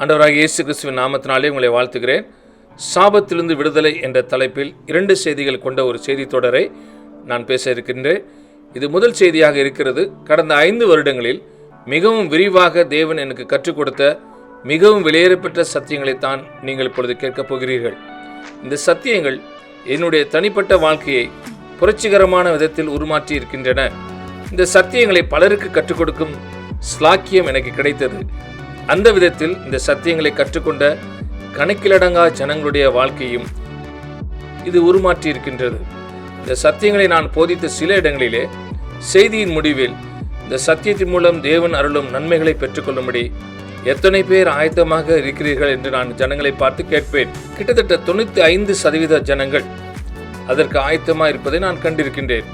ஆண்டவராகிய இயேசு கிறிஸ்துவின் நாமத்தினாலே உங்களை வாழ்த்துகிறேன். சாபத்திலிருந்து விடுதலை என்ற தலைப்பில் 2 செய்திகள் கொண்ட ஒரு செய்தி தொடரை நான் பேச இருக்கின்றேன். இது முதல் செய்தியாக இருக்கிறது. கடந்த 5 வருடங்களில் மிகவும் விரிவாக தேவன் எனக்கு கற்றுக் கொடுத்த மிகவும் வெளியேறப்பெற்ற சத்தியங்களைத்தான் நீங்கள் இப்பொழுது கேட்கப் போகிறீர்கள். இந்த சத்தியங்கள் என்னுடைய தனிப்பட்ட வாழ்க்கையை புரட்சிகரமான விதத்தில் உருமாற்றி இருக்கின்றன. இந்த சத்தியங்களை பலருக்கு கற்றுக் கொடுக்கும் ஸ்லாக்கியம் எனக்கு கிடைத்தது. அந்த விதத்தில் இந்த சத்தியங்களை கற்றுக்கொண்ட கணக்கிலடங்கா ஜனங்களுடைய வாழ்க்கையும் இது உருமாற்றி இருக்கின்றது. இந்த சத்தியங்களை நான் போதித்த சில இடங்களிலே செய்தியின் முடிவில் இந்த சத்தியத்தின் மூலம் தேவன் அருளும் நன்மைகளை பெற்றுக்கொள்ளும்படி எத்தனை பேர் ஆயத்தமாக இருக்கிறீர்கள் என்று நான் ஜனங்களை பார்த்து கேட்பேன். கிட்டத்தட்ட 95% ஜனங்கள் அதற்கு ஆயத்தமாக இருப்பதை நான் கண்டிருக்கின்றேன்.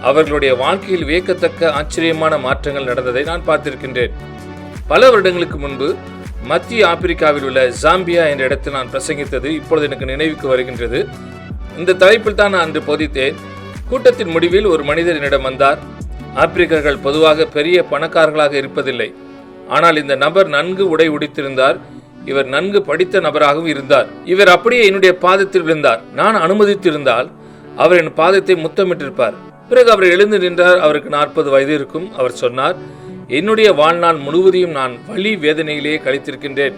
அவர்களுடைய வாழ்க்கையில் வியக்கத்தக்க ஆச்சரியமான மாற்றங்கள் நடந்ததை நான் பார்த்திருக்கின்றேன். பல வருடங்களுக்கு முன்பு மத்திய ஆப்பிரிக்காவில் உள்ள ஜாம்பியா என்ற இடத்தில் நான் பிரசங்கித்தது இப்பொழுது எனக்கு நினைவுக்கு வருகின்றது. இந்த தலைப்பில் தான் நான் அன்று போதித்தேன். கூட்டத்தின் முடிவில் ஒரு மனிதர் என்னிடம் வந்தார். ஆப்பிரிக்கர்கள் பொதுவாக பெரிய பணக்காரர்களாக இருப்பதில்லை. ஆனால் இந்த நபர் நன்கு உடை உடுத்திருந்தார். இவர் நன்கு படித்த நபராகவும் இருந்தார். இவர் அப்படியே என்னுடைய பாதத்தில் விழுந்தார். நான் அனுமதித்திருந்தால் அவர் என் பாதத்தை முத்தமிட்டிருப்பார். பிறகு அவர் எழுந்து நின்றார். அவருக்கு 40 வயது இருக்கும். அவர் சொன்னார், என்னுடைய வாழ்நாள் முழுவதையும் நான் வலி வேதனையிலேயே கழித்திருக்கின்றேன்.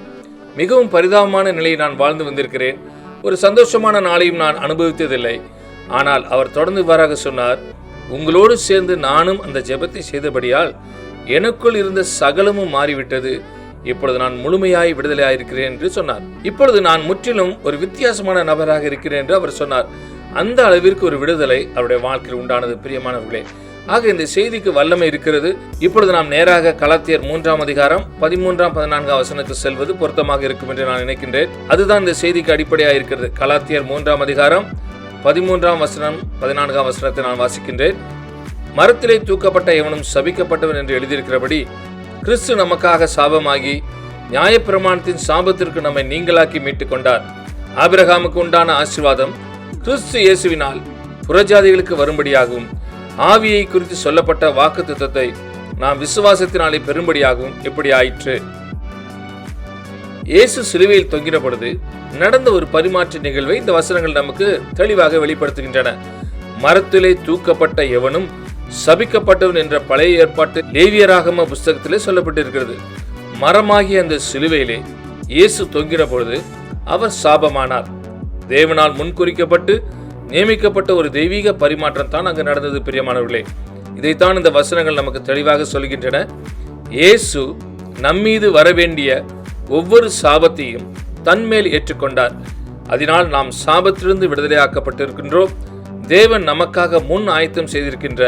மிகவும் பரிதாபமான நிலையை நான் வாழ்ந்து வந்திருக்கிறேன். ஒரு சந்தோஷமான நாளையும் நான் அனுபவித்ததில்லை. ஆனால் அவர் தொடர்ந்து இவ்வாறாக சொன்னார், உங்களோடு சேர்ந்து நானும் அந்த ஜெபத்தை செய்தபடியால் எனக்குள் இருந்த சகலமும் மாறிவிட்டது. இப்பொழுது நான் முழுமையாய் விடுதலையாயிருக்கிறேன் என்று சொன்னார். இப்பொழுது நான் முற்றிலும் ஒரு வித்தியாசமான நபராக இருக்கிறேன் என்று அவர் சொன்னார். அந்த அளவிற்கு ஒரு விடுதலை அவருடைய வாழ்க்கையில் உண்டானது. பிரியமானவர்களே, ஆக இந்த செய்திக்கு வல்லமை இருக்கிறது. இப்பொழுது நாம் நேராக கலாத்தியர் 3ஆம் அதிகாரம் 13ஆம் 14ஆம் வசனத்துக்கு செல்வது பொருத்தமாக இருக்கும் என்று நான் நினைக்கின்றேன். அதுதான் இந்த செய்திக்கு அடிப்படையாக இருக்கிறது. கலாத்தியர் 3ஆம் அதிகாரம் 13ஆம் வசனம் 14ஆம் வசனத்தை நான் வாசிக்கின்றேன். மரத்திலே தூக்கப்பட்ட எவனும் சபிக்கப்பட்டவன் என்று எழுதியிருக்கிறபடி கிறிஸ்து நமக்காக சாபமாகி நியாயப்பிரமாணத்தின் சாபத்திற்கு நம்மை நீங்களாக்கி மீட்டுக் கொண்டார். ஆபிரகாமுக்கு உண்டான ஆசீர்வாதம் கிறிஸ்து இயேசுவினால் புறஜாதிகளுக்கு வரும்படியாகவும் ஆவியை குறித்து சொல்லப்பட்ட வாக்குத்தத்தத்தை நாம் விசுவாசத்தினாலே பெறும்படியாகவும் எப்படி ஆயிற்று. இயேசு சிலுவையில் தொங்கின பொழுது நடந்த ஒரு பரிமாற்ற நிகழ்வை இந்த வசனங்கள் நமக்கு தெளிவாக வெளிப்படுத்துகின்றன. மரத்திலே தூக்கப்பட்ட எவனும் சபிக்கப்பட்டவன் என்ற பழைய ஏற்பாட்டு லேவியராகம புஸ்தகத்திலே சொல்லப்பட்டிருக்கிறது. மரமாகிய அந்த சிலுவையிலே இயேசு தொங்கின பொழுது அவர் சாபமானார். தேவனால் முன்குறிக்கப்பட்டு நியமிக்கப்பட்ட ஒரு தெய்வீக பரிமாற்றம் தான் அங்கு நடந்தது. பிரியமானவர்களே, இதைத்தான் இந்த வசனங்கள் நமக்கு தெளிவாக சொல்கின்றன. இயேசு நம்மீது வரவேண்டிய ஒவ்வொரு சாபத்தையும் தன்மேல் ஏற்றுக்கொண்டார். அதனால் நாம் சாபத்திலிருந்து விடுதலையாக்கப்பட்டிருக்கின்றோம். தேவன் நமக்காக முன் ஆயத்தம் செய்திருக்கின்ற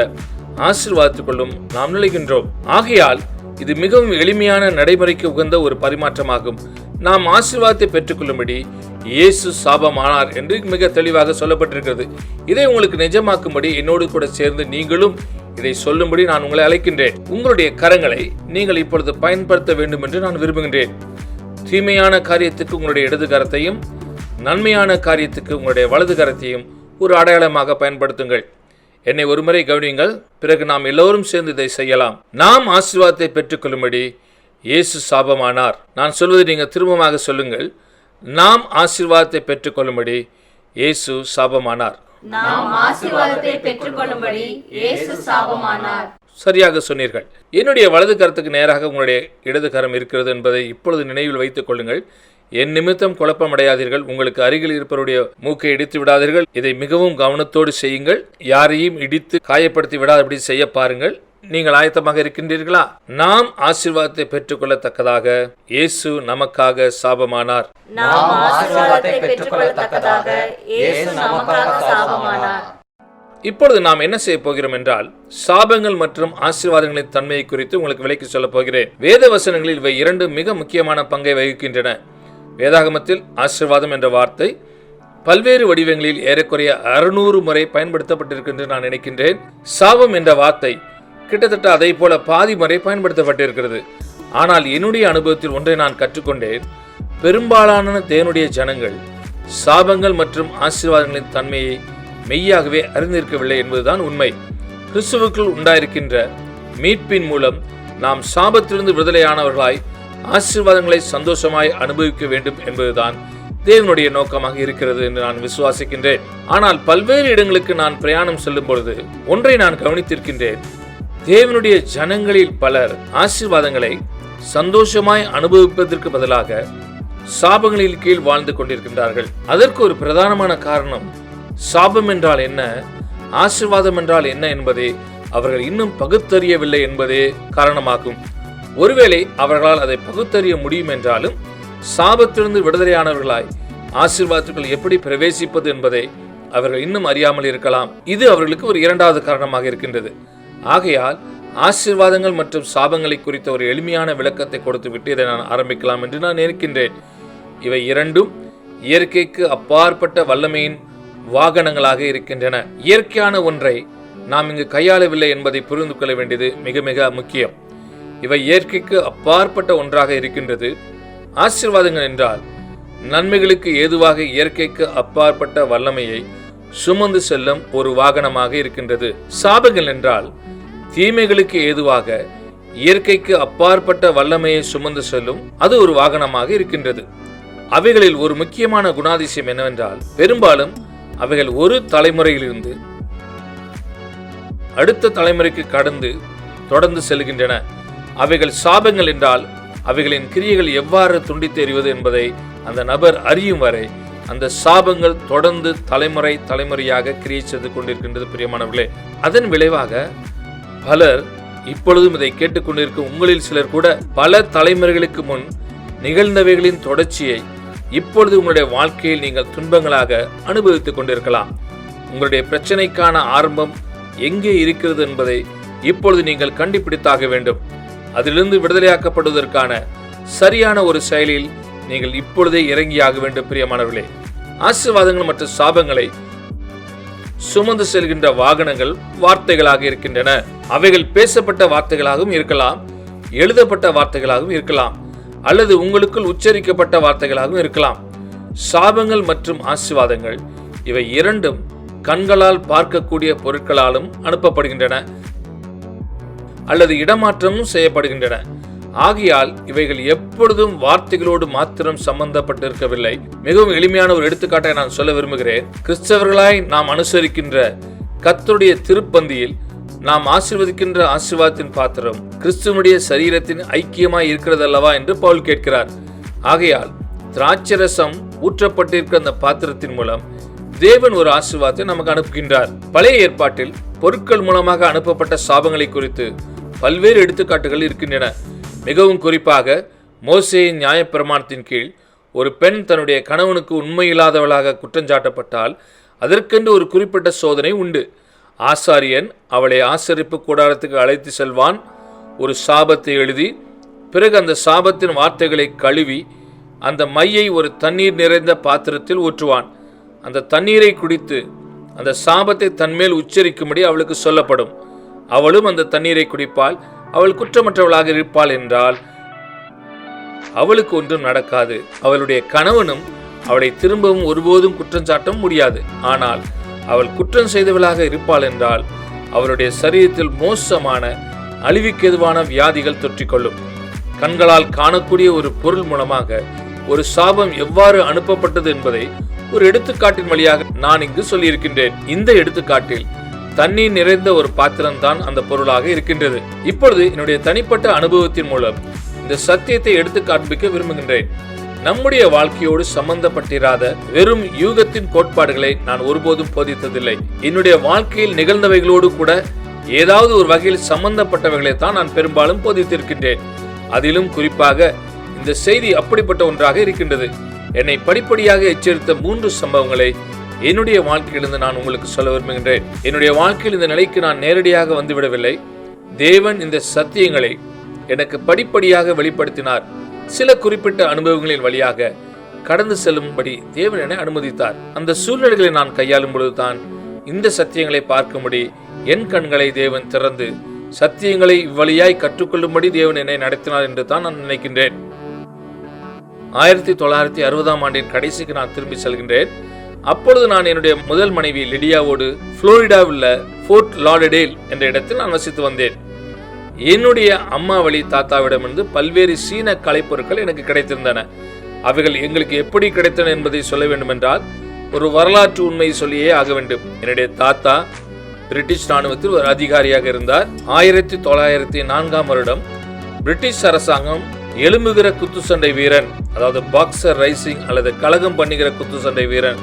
ஆசீர்வாதத்துக்குள்ளும் நாம் நுழைகின்றோம். ஆகையால் இது மிகவும் எளிமையான நடைமுறைக்கு உகந்த ஒரு பரிமாற்றமாகும். நாம் ஆசீர்வாதத்தை பெற்றுக்கொள்ளும்படி இயேசு சாபமானார் என்று மிக தெளிவாக சொல்லப்பட்டிருக்கிறது. இதை உங்களுக்கு நிஜமாக்கும்படி என்னோடு கூட சேர்ந்து நீங்களும் இதை சொல்லும்படி நான் உங்களை அழைக்கின்றேன். உங்களுடைய கரங்களை நீங்கள் இப்பொழுது பயன்படுத்த வேண்டும் என்று நான் விரும்புகின்றேன். தீமையான காரியத்துக்கு உங்களுடைய இடது கரத்தையும், நன்மையான காரியத்துக்கு உங்களுடைய வலது கரத்தையும் ஒரு அடையாளமாக பயன்படுத்துங்கள். என்னை ஒருமுறை கவனியுங்கள். பிறகு நாம் எல்லோரும் சேர்ந்து இதை செய்யலாம். நாம் ஆசீர்வாதத்தை பெற்றுக்கொள்ளும்படி இயேசு சாபமானார். நான் சொல்வதை நீங்கள் திரும்பமாக சொல்லுங்கள். நாம் ஆசீர்வாதத்தை பெற்றுக்கொள்ளும்படி இயேசு சாபமானார். சரியாக சொன்னீர்கள். என்னுடைய வலது கரத்துக்கு நேராக உங்களுடைய இடது கரம் இருக்கிறது என்பதை இப்பொழுது நினைவில் வைத்துக் கொள்ளுங்கள். என் நிமித்தம் குழப்பமடையாதீர்கள். உங்களுக்கு அருகில் இருப்பவருடைய மூக்கை இடித்து விடாதீர்கள். இதை மிகவும் கவனத்தோடு செய்யுங்கள். யாரையும் இடித்து காயப்படுத்தி விடாதபடி செய்ய பாருங்கள். நீங்கள் ஆயத்தமாக இருக்கின்றீர்களா? நாம் ஆசீர்வாதத்தை பெற்றுக்கொள்ளத்தக்கதாக இயேசு நமக்காக சாபமானார். இப்பொழுது நாம் என்ன செய்ய போகிறோம் என்றால், சாபங்கள் மற்றும் ஆசீர்வாதங்களின் தன்மையை குறித்து உங்களுக்கு விளக்கி சொல்ல போகிறேன். வேத வசனங்களில் இவை 2 மிக முக்கியமான பங்கை வகிக்கின்றன. வேதாகமத்தில் ஆசீர்வாதம் என்ற வார்த்தை பல்வேறு வடிவங்களில் ஏறக்குறைய 600 முறை பயன்படுத்தப்பட்டிருக்கின்ற நான் நினைக்கின்றேன். சாபம் என்ற வார்த்தை கிட்டத்தட்ட அதை போல பாதி முறை பயன்படுத்தப்பட்டிருக்கிறது. ஆனால் என்னுடைய அனுபவத்தில் ஒன்றை நான் கற்றுக்கொண்டேன். பெரும்பாலான தேவனுடைய ஜனங்கள் சாபங்கள் மற்றும் ஆசீர்வாதங்களின் தன்மையை மெய்யாகவே அறிந்திருக்கவில்லை என்பதுதான் உண்மை. கிறிஸ்துவுக்குள் உண்டாயிருக்கின்ற மீட்பின் மூலம் நாம் சாபத்திலிருந்து விடுதலையானவர்களாய் ஆசீர்வாதங்களை சந்தோஷமாய் அனுபவிக்க வேண்டும் என்பதுதான் தேவனுடைய நோக்கமாக இருக்கிறது என்று நான் விசுவாசிக்கின்றேன். ஆனால் பல்வேறு இடங்களுக்கு நான் பிரயாணம் செல்லும் பொழுது ஒன்றை நான் கவனித்திருக்கின்றேன். தேவனுடைய ஜனங்களில் பலர் ஆசீர்வாதங்களை சந்தோஷமாய் அனுபவிப்பதற்கு பதிலாக சாபங்களின் கீழ் வாழ்ந்து கொண்டிருக்கின்றார்கள். அதற்கு ஒரு பிரதானமான காரணம், சாபம் என்றால் என்ன, ஆசீர்வாதம் என்றால் என்ன என்பதை அவர்கள் இன்னும் பகுத்தறியவில்லை என்பதே காரணமாகும். ஒருவேளை அவர்களால் அதை பகுத்தறிய முடியும் என்றாலும் சாபத்திலிருந்து விடுதலையானவர்களாய் ஆசீர்வாதத்துக்குள் எப்படி பிரவேசிப்பது என்பதை அவர்கள் இன்னும் அறியாமல் இருக்கலாம். இது அவர்களுக்கு ஒரு இரண்டாவது காரணமாக இருக்கின்றது. ஆகையால் ஆசீர்வாதங்கள் மற்றும் சாபங்களை குறித்த ஒரு எளிமையான விளக்கத்தை கொடுத்துவிட்டு இதை நான் ஆரம்பிக்கலாம் என்று நான் நினைக்கின்றேன். இவை இரண்டும் இயற்கைக்கு அப்பாற்பட்ட வல்லமையின் வாகனங்களாக இருக்கின்றன. இயற்கையான ஒன்றை நாம் இங்கு கையாளவில்லை என்பதை புரிந்து கொள்ள வேண்டியது மிக மிக முக்கியம். இவை இயற்கைக்கு அப்பாற்பட்ட ஒன்றாக இருக்கின்றது. ஆசீர்வாதங்கள் என்றால் நன்மைகளுக்கு ஏதுவாக இயற்கைக்கு அப்பாற்பட்ட வல்லமையை சுமந்து செல்லும் ஒரு வாகனமாக இருக்கின்றது. சாபங்கள் என்றால் தீமைகளுக்கு ஏதுவாக இயற்கைக்கு அப்பாற்பட்ட வல்லமையை சுமந்து செல்லும் அது ஒரு வாகனமாக இருக்கின்றது. அவைகளில் ஒரு முக்கியமான குணாதிசயம் என்னவென்றால், பெரும்பாலும் அவைகள் ஒரு தலைமுறையிலிருந்து அடுத்த தலைமுறைக்கு கடந்து தொடர்ந்து செல்கின்றன. அவைகள் சாபங்கள் என்றால் அவைகளின் கிரியைகள் எவ்வாறு துண்டித்து எறிவது என்பதை அந்த நபர் அறியும் வரை அந்த சாபங்கள் தொடர்ந்து தலைமுறை தலைமுறையாக கிரியை செய்து கொண்டிருக்கின்றது. பிரியமானவர்களே, அதன் விளைவாக பலர் இப்பொழுதும் இதை கேட்டுக்கொண்டிருக்கும் உங்களில் சிலர் கூட பல தலைமுறைகளுக்கு முன் நிகழ்ந்தவைகளின் தொடர்ச்சியை இப்பொழுது உங்களுடைய வாழ்க்கையில் நீங்கள் துன்பங்களாக அனுபவித்துக் கொண்டிருக்கலாம். உங்களுடைய பிரச்சனைக்கான ஆரம்பம் எங்கே இருக்கிறது என்பதை இப்பொழுது நீங்கள் கண்டுபிடித்தாக வேண்டும். அதிலிருந்து விடுதலையாக்கப்படுவதற்கான சரியான ஒரு செயலில் நீங்கள் இப்பொழுதே இறங்கியாக வேண்டும். பிரியமானவர்களே, ஆசீர்வாதங்கள் மற்றும் சாபங்களை சுமந்து செல்கின்ற வாகனங்கள் வார்த்தைகளாக இருக்கின்றன. அவைகள் பேசப்பட்ட வார்த்தைகளாகவும் இருக்கலாம், எழுதப்பட்ட வார்த்தைகளாகவும் இருக்கலாம், அல்லது உங்களுக்குள் உச்சரிக்கப்பட்ட வார்த்தைகளாகவும் இருக்கலாம். சாபங்கள் மற்றும் ஆசீர்வாதங்கள் இவை இரண்டும் கண்களால் பார்க்கக்கூடிய பொருட்களாலும் அனுப்பப்படுகின்றன அல்லது இடமாற்றமும் செய்யப்படுகின்றன. ஆகையால் இவைகள் எப்பொழுதும் வார்த்தைகளோடு மாத்திரம் சம்பந்தப்பட்டிருக்கவில்லை. மிகவும் எளிமையான ஒரு எடுத்துக்காட்டை நான் சொல்ல விரும்புகிறேன். கிறிஸ்தவர்களாய் நாம் அனுசரிக்கின்ற கர்த்தருடைய திருப்பந்தியில் நாம் ஆசீர்வதிக்கின்ற ஆசீர்வாதத்தின் பாத்திரம் கிறிஸ்துவனுடைய சரீரத்தின் ஐக்கியமாய் இருக்கிறது அல்லவா என்று பவுல் கேட்கிறார். ஆகையால் திராட்சரசம் ஊற்றப்பட்டிருக்கிற அந்த பாத்திரத்தின் மூலம் தேவன் ஒரு ஆசீர்வாதத்தை நமக்கு அனுப்புகின்றார். பழைய ஏற்பாட்டில் பொருட்கள் மூலமாக அனுப்பப்பட்ட சாபங்களை குறித்து பல்வேறு எடுத்துக்காட்டுகள் இருக்கின்றன. மிகவும் குறிப்பாக மோசேயின் நியாயப்பிரமாணத்தின் கீழ் ஒரு பெண் தன்னுடைய கணவனுக்கு உண்மையில்லாதவளாக குற்றஞ்சாட்டப்பட்டால் அதற்கென்று ஒரு குறிப்பிட்ட சோதனை உண்டு. ஆசாரியன் அவளை ஆசரிப்பு கூடாரத்துக்கு அழைத்து செல்வான். ஒரு சாபத்தை எழுதி பிறகு அந்த சாபத்தின் வார்த்தைகளை கழுவி அந்த மையை ஒரு தண்ணீர் நிறைந்த பாத்திரத்தில் ஊற்றுவான். அந்த தண்ணீரை குடித்து அந்த சாபத்தை தன்மேல் உச்சரிக்கும்படி அவளுக்கு சொல்லப்படும். அவளும் அந்த தண்ணீரை குடிப்பாள். அவள் குற்றமற்றவளாக இருப்பாள் என்றால் அவளுக்கு ஒன்றும் நடக்காது. அவளுடைய கணவனும் அவளை திரும்பவும் ஒருபோதும் குற்றம் சாட்ட முடியாது. ஆனால் அவள் குற்றம் செய்தவளாக இருப்பாள் என்றால் அவளுடைய சரீரத்தில் மோசமான அழிவுக்கெதுவான வியாதிகள் தொற்றிக்கொள்ளும். கண்களால் காணக்கூடிய ஒரு பொருள் மூலமாக ஒரு சாபம் எவ்வாறு அனுப்பப்பட்டது என்பதை ஒரு எடுத்துக்காட்டின் வழியாக நான் இங்கு சொல்லியிருக்கின்றேன். இந்த எடுத்துக்காட்டில் தண்ணீர் நிறைந்த ஒரு பாத்திரம் தான் அந்த பொருளாக இருக்கின்றது. இப்பொழுது என்னுடைய தனிப்பட்ட அனுபவத்தின் மூலம் இந்த சத்தியத்தை எடுத்து காண்பிக்க விரும்புகின்றேன். நம்முடைய வாழ்க்கையோடு சம்பந்தப்பட்டிராத வெறும் யூகத்தின் கோட்பாடுகளை நான் ஒருபோதும் போதித்ததில்லை. என்னுடைய வாழ்க்கையில் நிகழ்ந்தவைகளோடு கூட ஏதாவது ஒரு வகையில் சம்பந்தப்பட்டவைகளை தான் நான் பெரும்பாலும் போதித்திருக்கின்றேன். அதிலும் குறிப்பாக இந்த செய்தி அப்படிப்பட்ட ஒன்றாக இருக்கின்றது. என்னை படிப்படியாக எச்சரித்த 3 சம்பவங்களை என்னுடைய வாழ்க்கையிலிருந்து நான் உங்களுக்கு சொல்ல விரும்புகின்றேன். என்னுடைய வாழ்க்கையில் இந்த நிலைக்கு நான் நேரடியாக வந்துவிடவில்லை. தேவன் இந்த சத்தியங்களை எனக்கு படிப்படியாக வெளிப்படுத்தினார். சில குறிப்பிட்ட அனுபவங்களின் வழியாக கடந்து செல்லும்படி தேவன் என்னை அனுமதித்தார். அந்த சூழ்நிலைகளை நான் கையாளும் பொழுதுதான் இந்த சத்தியங்களை பார்க்கும்படி என் கண்களை தேவன் திறந்து சத்தியங்களை இவ்வழியாய் கற்றுக்கொள்ளும்படி தேவன் என்னை நடத்தினார் என்று தான் நான் நினைக்கின்றேன். 1960ஆம் ஆண்டின் கடைசிக்கு நான் திரும்பி செல்கின்றேன். அப்பொழுது நான் என்னுடைய முதல் மனைவி லிடியாவோடு புளோரிடாவில் ஃபோர்ட் லாடர்டேல் என்ற இடத்தில் நான் வசித்து வந்தேன். என்னுடைய அம்மா வழி தாத்தாவிடமிருந்து பல்வேறு சீன கலைப்பொருட்கள் எனக்கு கிடைத்திருந்தன. அவைகள் எங்களுக்கு எப்படி கிடைத்தன என்பதை சொல்ல வேண்டுமென்றால் ஒரு வரலாற்று உண்மையை சொல்லியே ஆக வேண்டும். என்னுடைய தாத்தா பிரிட்டிஷ் ராணுவத்தில் ஒரு அதிகாரியாக இருந்தார். 1904 வருடம் பிரிட்டிஷ் அரசாங்கம் எழும்புகிற குத்துச்சண்டை வீரன், அதாவது பாக்ஸர் ரைசிங் அல்லது கலகம் பண்ணுகிற குத்துச்சண்டை வீரன்,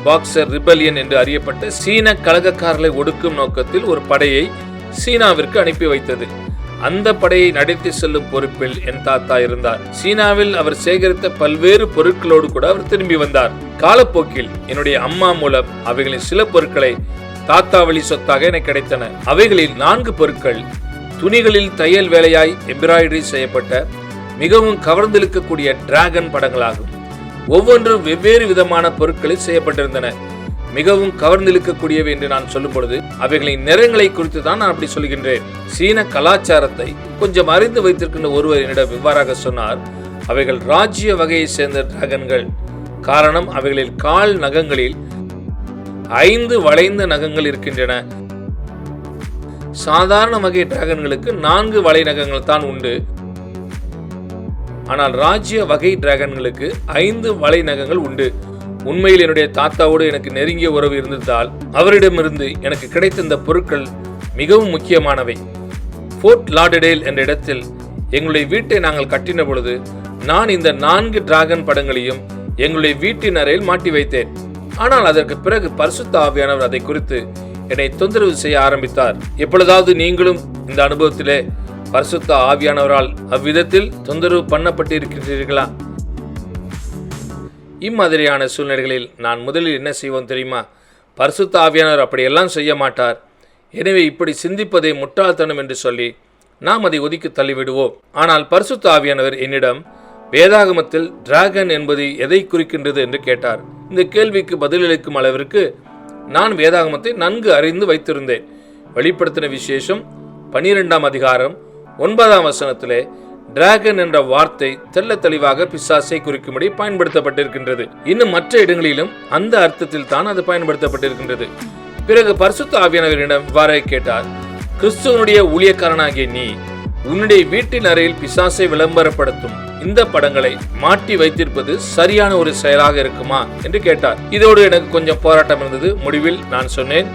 பாக்ஸர் ரிபல்லியன் என்று அறியப்பட்ட சீன கலகக்காரர்களை ஒடுக்கும் நோக்கத்தில் ஒரு படையை சீனாவிற்கு அனுப்பி வைத்தது. அந்த படையை நடத்தி செல்லும் பொறுப்பில் என் தாத்தா இருந்தார். சீனாவில் அவர் சேகரித்த பல்வேறு பொருட்களோடு கூட அவர் திரும்பி வந்தார். காலப்போக்கில் என்னுடைய அம்மா மூலம் அவைகளின் சில பொருட்களை தாத்தா வழி சொத்தாக எனக்கு கிடைத்தன. அவைகளில் 4 பொருட்கள் துணிகளில் தையல் வேலையாய் எம்பிராய்டரி செய்யப்பட்ட மிகவும் கவர்ந்திழுக்கக்கூடிய டிராகன் படங்களாகும். ஒவ்வொன்றும் வெவ்வேறு விதமான பொருட்களில் செய்யப்பட்டிருந்தன. மிகவும் கவர்ந்திழுக்கக்கூடியவை என்று நான் சொல்லும் பொழுது அவைகளின் நிறங்களை குறித்து தான் நான் அப்படி சொல்கின்றேன். சீன கலாச்சாரத்தை கொஞ்சம் அறிந்து வைத்திருக்கின்ற ஒருவர் என்னிடம் இவ்வாறாக சொன்னார். அவைகள் ராஜ்ய வகையை சேர்ந்த டிராகன்கள். காரணம், அவைகளில் கால் நகங்களில் 5 வளைந்த நகங்கள் இருக்கின்றன. சாதாரண வகை டிராகன்களுக்கு 4 வளை நகங்கள் தான் உண்டு. ஆனால் ராஜ்ய வகை டிராகன்களுக்கு 5 வளை நகங்கள் உண்டு. உண்மையில் என்னுடைய தாத்தாவோடு எனக்கு நெருங்கிய உறவு இருந்ததால் அவரிடமிருந்து எனக்கு கிடைத்த இந்த பொருட்கள் மிகவும் முக்கியமானவை. ஃபோர்ட் லாடர்டேல் என்ற இடத்தில் எங்களுடைய வீட்டை நாங்கள் கட்டின பொழுது நான் இந்த 4 டிராகன் படங்களையும் எங்களுடைய வீட்டின் அறையில் மாட்டி வைத்தேன். ஆனால் அதற்கு பிறகு பரிசுத்த ஆவியானவர் அதை குறித்து என்னை தொந்தரவு செய்ய ஆரம்பித்தார். எப்பொழுதாவது நீங்களும் இந்த அனுபவத்திலே பரிசுத்த ஆவியானவரால் அவ்விதத்தில் தொந்தரவு பண்ணப்பட்டு இருக்கின்றீர்களா? இம்மாதிரியான சூழ்நிலைகளில் நான் முதலில் என்ன செய்வோம் தெரியுமா? பரிசுத்த ஆவியானவர் அப்படியெல்லாம் செய்ய மாட்டார், எனவே இப்படி சிந்திப்பதை முட்டாள்தனம் என்று சொல்லி நாம் அதை ஒதுக்கி தள்ளிவிடுவோம். ஆனால் பரிசுத்த ஆவியானவர் என்னிடம் வேதாகமத்தில் டிராகன் என்பது எதை குறிக்கின்றது என்று கேட்டார். இந்த கேள்விக்கு பதிலளிக்கும் அளவிற்கு நான் வேதாகமத்தை நன்கு அறிந்து வைத்திருந்தேன். வெளிப்படுத்தின விசேஷம் 12ஆம் அதிகாரம் 9ஆம் வசனத்திலே டிராகன் என்ற வார்த்தை தெள்ள தெளிவாக பிசாசை குறிக்கும்படி பயன்படுத்தப்பட்டிருக்கின்றது. இன்னும் மற்ற இடங்களிலும் அந்த அர்த்தத்தில் தான் அது பயன்படுத்தப்பட்டிருக்கின்றது. பிறகு பரிசுத்த ஆவியானவரிடம் இவ்வாறே கேட்டார். கிறிஸ்துவனுடைய ஊழியக்காரனாகிய நீ உன்னுடைய வீட்டின் அறையில் பிசாசை விளம்பரப்படுத்தும் இந்த படங்களை மாட்டி வைத்திருப்பது சரியான ஒரு செயலாக இருக்குமா என்று கேட்டார். இதோடு எனக்கு கொஞ்சம் போராட்டம் இருந்தது. முடிவில் நான் சொன்னேன்,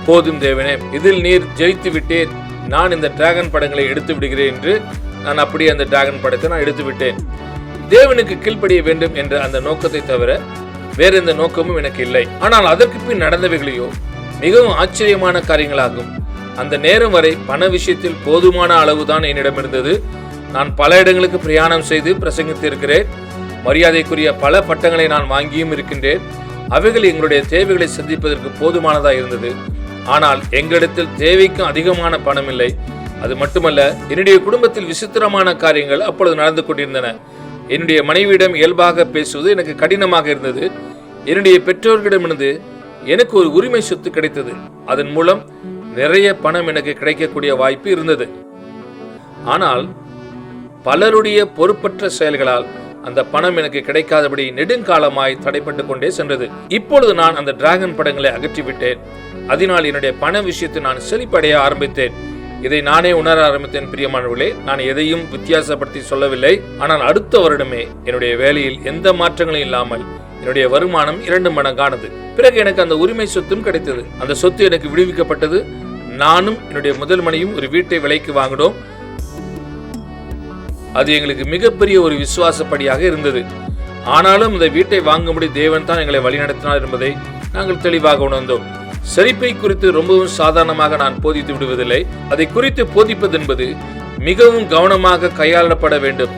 போதும் தேவனே, இதில் நீர் ஜெயித்து விட்டேன், நான் இந்த டிராகன் படங்களை எடுத்து விடுகிறேன் என்று நான் அப்படியே அந்த டிராகன் படத்தை நான் எடுத்து விட்டேன். தேவனுக்கு கீழ்ப்படிய வேண்டும் என்ற அந்த நோக்கத்தை தவிர வேற எந்த நோக்கமும் எனக்கு இல்லை. ஆனால் அதற்கு பின் நடந்தவைகளையோ மிகவும் ஆச்சரியமான காரியங்களாகும். அந்த நேரம் வரை பண விஷயத்தில் போதுமான அளவுதான் என்னிடம் இருந்தது. நான் பல இடங்களுக்கு பிரயாணம் செய்து பிரசங்கித்து இருக்கிறேன். மரியாதைக்குரிய பல பட்டங்களை நான் வாங்கியும் இருக்கின்றேன். அவைகள் எங்களுடைய தேவைகளை சந்திப்பதற்கு போதுமானதாக இருந்தது. ஆனால் எங்களிடத்தில் தேவைக்கும் அதிகமான பணம் இல்லை. அது மட்டுமல்ல, என்னுடைய குடும்பத்தில் விசித்திரமான காரியங்கள் அப்பொழுது நடந்து கொண்டிருந்தன. என்னுடைய மனைவியிடம் இயல்பாக பேசுவது எனக்கு கடினமாக இருந்தது. என்னுடைய பெற்றோர்களிடமிருந்து எனக்கு ஒரு உரிமை சொத்து கிடைத்தது. அதன் மூலம் நிறைய பணம் எனக்கு கிடைக்கக்கூடிய வாய்ப்பு இருந்தது. ஆனால் பலருடைய பொறுப்பற்ற செயல்களால் அந்த பணம் எனக்கு கிடைக்காதபடி நெடுங்காலமாய் தடைப்பட்டு கொண்டே சென்றது. இப்பொழுது நான் அந்த டிராகன் படங்களை அகற்றிவிட்டேன். அதனால் என்னுடைய பண விஷயத்தை நான் செழிப்படைய ஆரம்பித்தேன். இதை நானே உணர ஆரம்பித்தேன். பிரியமானவர்களே, நான் எதையும் வித்தியாசப்படுத்தி சொல்லவில்லை. ஆனால் அடுத்த வருடமே என்னுடைய வேலையில் எந்த மாற்றங்களும் இல்லாமல் என்னுடைய வருமானம் 2 மடங்கானது. பிறகு எனக்கு அந்த உரிமை சொத்தும் கிடைத்தது. அந்த சொத்து எனக்கு விடுவிக்கப்பட்டது. நானும் என்னுடைய முதல் மனைவியும் ஒரு வீட்டை விலைக்கு வாங்கினோம். அது எங்களுக்கு மிகப்பெரிய ஒரு விசுவாசப்படியாக இருந்தது. ஆனாலும் இந்த வீட்டை வாங்கும்படி தேவன் தான் எங்களை வழிநடத்தினார் என்பதை நாங்கள் தெளிவாக உணர்ந்தோம். செழிப்பை குறித்து ரொம்பவும் சாதாரணமாக நான் போதித்து விடுவதில்லை. அதை குறித்து போதிப்பது என்பது மிகவும் கவனமாக கையாளப்பட வேண்டும்.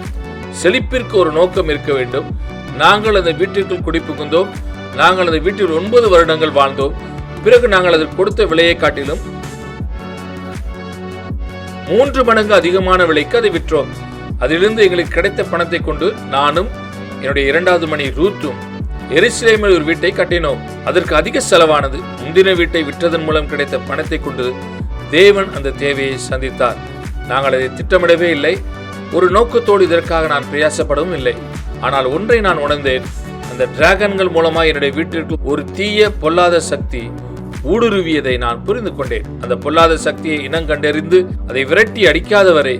செழிப்பிற்கு ஒரு நோக்கம் இருக்க வேண்டும். நாங்கள் அந்த வீட்டிற்குள் குடிபுகுந்தோம். நாங்கள் அந்த வீட்டில் 9 வருடங்கள் வாழ்ந்தோம். பிறகு நாங்கள் அதற்கு கொடுத்த விலையை காட்டிலும் 3 மடங்கு அதிகமான விலைக்கு அதை விற்றோம். அதிலிருந்து எங்களுக்கு கிடைத்த பணத்தை கொண்டு நானும் என்னுடைய 2வது மனைவி ரூத்தும் எருசலேமில் ஒரு வீட்டை கட்டினோம். அதற்கு அதிக செலவானது. முந்தின வீட்டை விற்றதன் மூலம் கிடைத்த பணத்தை கொண்டு தேவன் அந்த தேவையை சந்தித்தார். நாங்கள் அதை திட்டமிடவே இல்லை. ஒரு நோக்கத்தோடு இதற்காக நான் பிரயாசப்படவும் இல்லை. ஆனால் ஒன்றை நான் உணர்ந்தேன். அந்த டிராகன்கள் மூலமாக என்னுடைய வீட்டிற்கு ஒரு தீய பொல்லாத சக்தி ஊடுருவியதை நான் புரிந்து கொண்டேன். அந்த பொல்லாத சக்தியை இனங்கண்டறிந்து அதை விரட்டி அடிக்காதவரை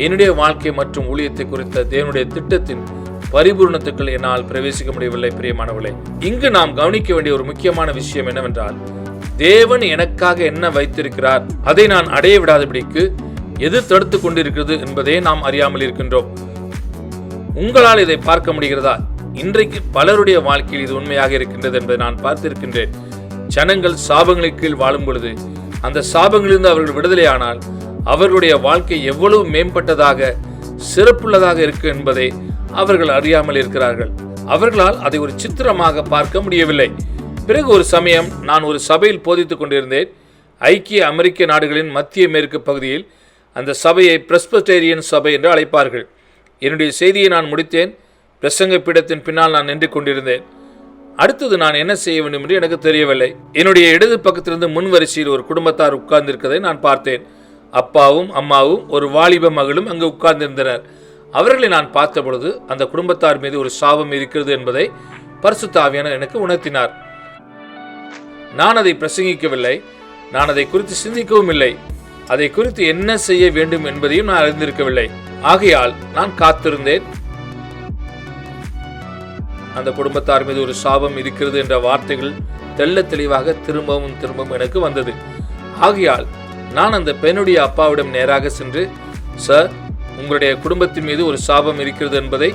என்னுடைய வாழ்க்கை மற்றும் ஊழியத்தை குறித்த தேவனுடைய திட்டத்தின் பரிபூர்ணத்துக்குள் என்னால் பிரவேசிக்க முடியவில்லை. பிரியமானவர்களே, இங்கு நாம் கவனிக்க வேண்டிய ஒரு முக்கியமான விஷயம் என்னவென்றால், தேவன் எனக்காக என்ன வைத்திருக்கிறார் அதை நான் அடைய விடாதபடிக்கு எது தடுத்து கொண்டிருக்கிறது என்பதை நாம் அறியாமல் இருக்கின்றோம். உங்களால் இதை பார்க்க முடிகிறதா? இன்றைக்கு பலருடைய வாழ்க்கையில் இது உண்மையாக இருக்கின்றது என்பதை நான் பார்த்திருக்கின்றேன். ஜனங்கள் சாபங்களுக்கு கீழ் வாழும் பொழுது அந்த சாபங்களிலிருந்து அவர்கள் விடுதலையானால் அவர்களுடைய வாழ்க்கை எவ்வளவு மேம்பட்டதாக சிறப்புள்ளதாக இருக்கு என்பதை அவர்கள் அறியாமல் இருக்கிறார்கள். அவர்களால் அதை ஒரு சித்திரமாக பார்க்க முடியவில்லை. பிறகு ஒரு சமயம் நான் ஒரு சபையில் போதித்துக் கொண்டிருந்தேன். ஐக்கிய அமெரிக்க நாடுகளின் மத்திய மேற்கு பகுதியில் அந்த சபையை பிரெஸ்பிட்டேரியன் சபை என்று அழைப்பார்கள். என்னுடைய செய்தியை நான் முடித்தேன். பிரசங்க பீடத்தின் பின்னால் நான் நின்று கொண்டிருந்தேன். அடுத்தது நான் என்ன செய்ய வேண்டும் என்று எனக்கு தெரியவில்லை. என்னுடைய இடது பக்கத்திலிருந்து முன் வரிசையில் ஒரு குடும்பத்தார் உட்கார்ந்திருக்கிறதை நான் பார்த்தேன். அப்பாவும் அம்மாவும் ஒரு வாலிப மகளும் அங்கு உட்கார்ந்திருந்தனர். அவர்களை நான் பார்த்த பொழுது அந்த குடும்பத்தார் மீது ஒரு சாபம் இருக்கிறது என்பதை பரிசுத்த ஆவியானவர் எனக்கு உணர்த்தினார். நான் அதை பிரசங்கிக்கவில்லை. நான் அதை குறித்து சிந்திக்கவும் இல்லை. அதை குறித்து என்ன செய்ய வேண்டும் என்பதையும் நான் அறிந்திருக்கவில்லை. ஆகையால் நான் காத்திருந்தேன். அந்த குடும்பத்தார் மீது ஒரு சாபம் இருக்கிறது என்ற வார்த்தைகள் தெள்ள தெளிவாக திரும்பவும் எனக்கு வந்தது. ஆகையால் நான் அந்த பெண்ணுடைய அப்பாவிடம் நேராக சென்று, சார், உங்களுடைய குடும்பத்தின் மீது ஒரு சாபம் இருக்கிறது என்பதை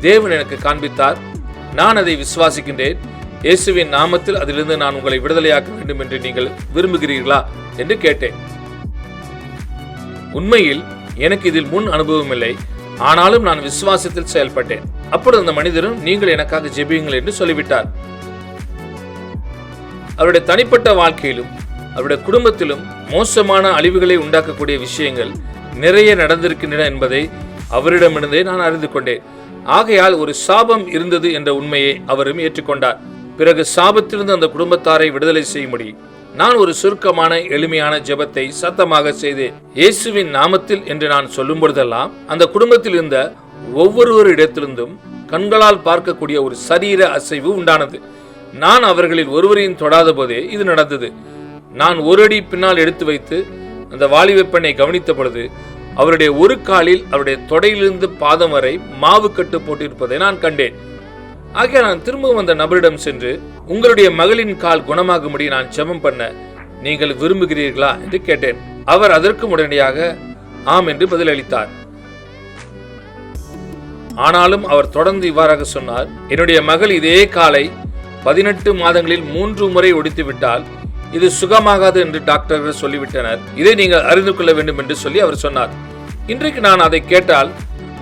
தேவன் எனக்கு காண்பித்தார். நான் அதை விசுவாசிக்கின்றேன். இயேசுவின் நாமத்தில் அதிலிருந்து நான் உங்களை விடுதலையாக்க வேண்டும் என்று நீங்கள் விரும்புகிறீர்களா என்று கேட்டேன். உண்மையில் எனக்கு இதில் முன் அனுபவம் இல்லை. ஆனாலும் நான் விசுவாசத்தில் செயல்பட்டேன். அப்பொழுது அந்த மனிதரும், நீங்கள் எனக்காக ஜெபியுங்கள் என்று சொல்லிவிட்டார். அவருடைய தனிப்பட்ட வாழ்க்கையிலும் அவருடைய குடும்பத்திலும் மோசமான அழிவுகளை உண்டாக்கக்கூடிய விஷயங்கள் நிறைய நடந்திருக்கின்றன என்பதை அவரிடமிருந்தே நான் அறிந்து கொண்டேன். ஆகையால் ஒரு சாபம் இருந்தது என்ற உண்மையை அவரும் ஏற்றுக்கொண்டார். பிறகு சாபத்திலிருந்து அந்த குடும்பத்தாரை விடுதலை செய்யும்படி நான் ஒரு சுருக்கமான எளிமையான ஜெபத்தை சத்தமாக செய்தேன். இயேசுவின் நாமத்தில் என்று நான் சொல்லும் பொழுதெல்லாம் அந்த குடும்பத்தில் இருந்த ஒவ்வொருவரிடத்திலிருந்தும் கண்களால் பார்க்கக்கூடிய ஒரு சரீர அசைவு உண்டானது. நான் அவர்களில் ஒருவரையும் தொடாத போதே இது நடந்தது. நான் ஒரு அடி பின்னால் எடுத்து வைத்து அந்த வாலிப பெண்ணை கவனித்த பொழுது அவருடைய ஒரு காலில் அவருடைய தொடையிலிருந்து பாதம் வரை மாவு கட்டு போட்டிருப்பதை நான் கண்டேன். ஆகிய நான் திரும்பவும் அந்த நபரிடம் சென்று, உங்களுடைய மகளின் கால் குணமாகும்படி நான் ஜெபம் பண்ண நீங்கள் விரும்புகிறீர்களா என்று கேட்டேன். அவர் அதற்கும் உடனடியாக ஆம் என்று பதிலளித்தார். ஆனாலும் அவர் தொடர்ந்து இவ்வாறாக சொன்னார், என்னுடைய மகள் இதே காலை 18 மாதங்களில் 3 முறை ஒடித்து விட்டால் இது சுகமாகாது என்று டாக்டர்கள் சொல்லிவிட்டனர். இதை நீங்கள் அறிந்து கொள்ள வேண்டும் என்று சொல்லி அவர் சொன்னார். இன்றைக்கு நான் அதை கேட்டால்,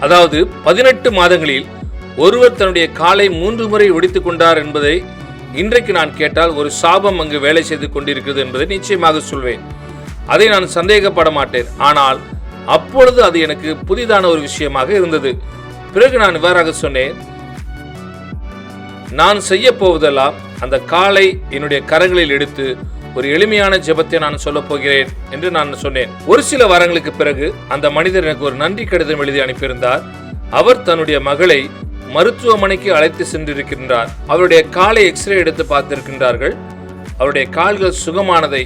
அதாவது 18 மாதங்களில் ஒருவர் தன்னுடைய காலை 3 முறை ஒடித்துக் கொண்டார் என்பதை இன்றைக்கு நான் கேட்டால் ஒரு சாபம் அங்கு வேலை செய்து கொண்டிருக்கிறது என்பதை நிச்சயமாக சொல்வேன். அதை நான் சந்தேகப்பட மாட்டேன். ஆனால் அப்பொழுது அது எனக்கு புதிதான ஒரு விஷயமாக இருந்தது. பிறகு நான் இவ்வாறாக சொன்னேன், நான் செய்ய போவதெல்லாம் அந்த காலை என்னுடைய கரங்களில் எடுத்து ஒரு எளிமையான ஜெபத்தை நான் சொல்ல போகிறேன் என்று நான் சொன்னேன். ஒரு சில வாரங்களுக்கு பிறகு அந்த மனிதர் எனக்கு ஒரு நன்றி கடிதம் எழுதி அனுப்பியிருந்தார். அவர் தன்னுடைய மகளை மருத்துவமனைக்கு அழைத்து சென்றிருக்கின்றார். அவருடைய காலை எக்ஸ்ரே எடுத்து பார்த்திருக்கின்றார்கள். அவருடைய கால்கள் சுகமானதை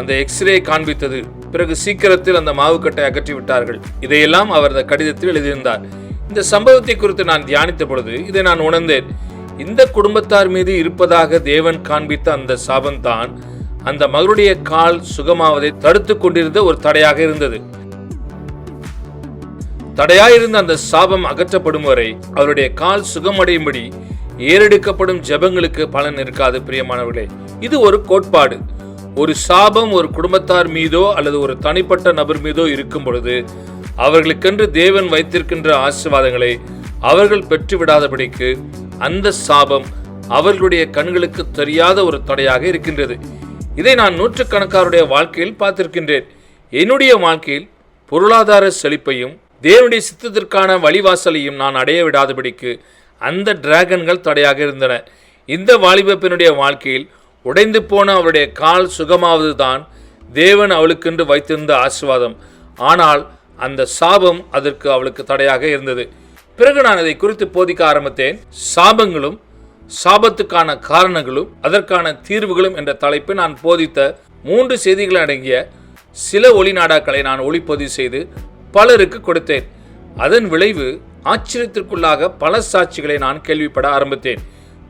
அந்த எக்ஸ்ரே காண்பித்தது. பிறகு சீக்கிரத்தில் அந்த மாவுக்கட்டை அகற்றி விட்டார்கள். இதையெல்லாம் அவர் அந்த கடிதத்தில் எழுதியிருந்தார். இந்த சம்பவத்தை குறித்து நான் தியானித்த பொழுது இதை நான் உணர்ந்தேன். இந்த குடும்பத்தார் மீது இருப்பதாக தேவன் காண்பித்த அந்த சாபம்தான் அந்த மகளுடைய கால் சுகமாவதை தடுத்து கொண்டிருந்த ஒரு தடையாக இருந்தது. தடையாயிருந்த அந்த சாபம் அகற்றப்படும் வரை அவருடைய கால் சுகமடையும்படி ஏறெடுக்கப்படும் ஜெபங்களுக்கு பலன் இருக்காது. பிரியமானவர்களே, இது ஒரு கோட்பாடு. ஒரு சாபம் ஒரு குடும்பத்தார் மீதோ அல்லது ஒரு தனிப்பட்ட நபர் மீதோ இருக்கும் பொழுது அவர்களுக்கென்று தேவன் வைத்திருக்கின்ற ஆசீர்வாதங்களை அவர்கள் பெற்றுவிடாதபடிக்கு அந்த சாபம் அவர்களுடைய கண்களுக்கு தெரியாத ஒரு தடையாக இருக்கின்றது. இதை நான் நூற்றுக்கணக்காருடைய வாழ்க்கையில் பார்த்திருக்கின்றேன். என்னுடைய வாழ்க்கையில் பொருளாதார செழிப்பையும் தேவனுடைய சித்தத்திற்கான வழிவாசலையும் நான் அடைய விடாதபடிக்கு அந்த டிராகன்கள் தடையாக இருந்தன. இந்த வாலிப பெண்ணுடைய வாழ்க்கையில் உடைந்து போன அவருடைய கால் சுகமாவதுதான் தேவன் அவளுக்கென்று வைத்திருந்த ஆசீர்வாதம். ஆனால் அந்த சாபம் அதற்கு அவளுக்கு தடையாக இருந்தது. பிறகு நான் இதை குறித்து போதிக்க ஆரம்பித்தேன். சாபங்களும் சாபத்துக்கான காரணங்களும் அதற்கான தீர்வுகளும் என்ற தலைப்பில் நான் போதித்த 3 செய்திகள் அடங்கிய சில ஒளிநாடாக்களை நான் ஒளிப்பதிவு செய்து பலருக்கு கொடுத்தேன். அதன் விளைவு ஆச்சரியத்திற்குள்ளாக பல சாட்சிகளை நான் கேள்விப்பட ஆரம்பித்தேன்.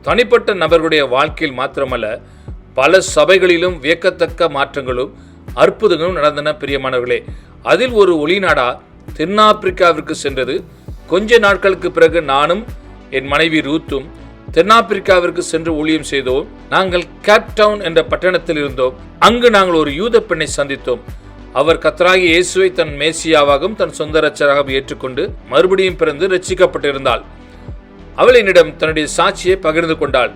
தனிப்பட்ட நபர்களுடைய வாழ்க்கையில் மாத்திரமல்ல, பல சபைகளிலும் வியக்கத்தக்க மாற்றங்களும் அற்புதங்களும் நடந்தன. பிரியமானவர்களே, அதில் ஒரு ஒளிநாடா தென்னாப்பிரிக்காவிற்கு சென்றது. கொஞ்ச நாட்களுக்கு பிறகு நானும் என் மனைவி ரூத்தும் தென்னாப்பிரிக்காவிற்கு சென்று ஊழியம் செய்தோம். நாங்கள் கேப்டவுன் என்ற பட்டணத்தில் இருந்தோம். அங்கு நாங்கள் ஒரு யூத பெண்ணை சந்தித்தோம். அவர் கர்த்தராகிய இயேசுவை தன் மேசியாவாகவும் தன் சொந்த இரட்சகராகவும் ஏற்றுக்கொண்டு மறுபடியும் பிறந்து ரட்சிக்கப்பட்டிருந்தாள். அவள் என்னிடம் தன்னுடைய சாட்சியை பகிர்ந்து கொண்டாள்.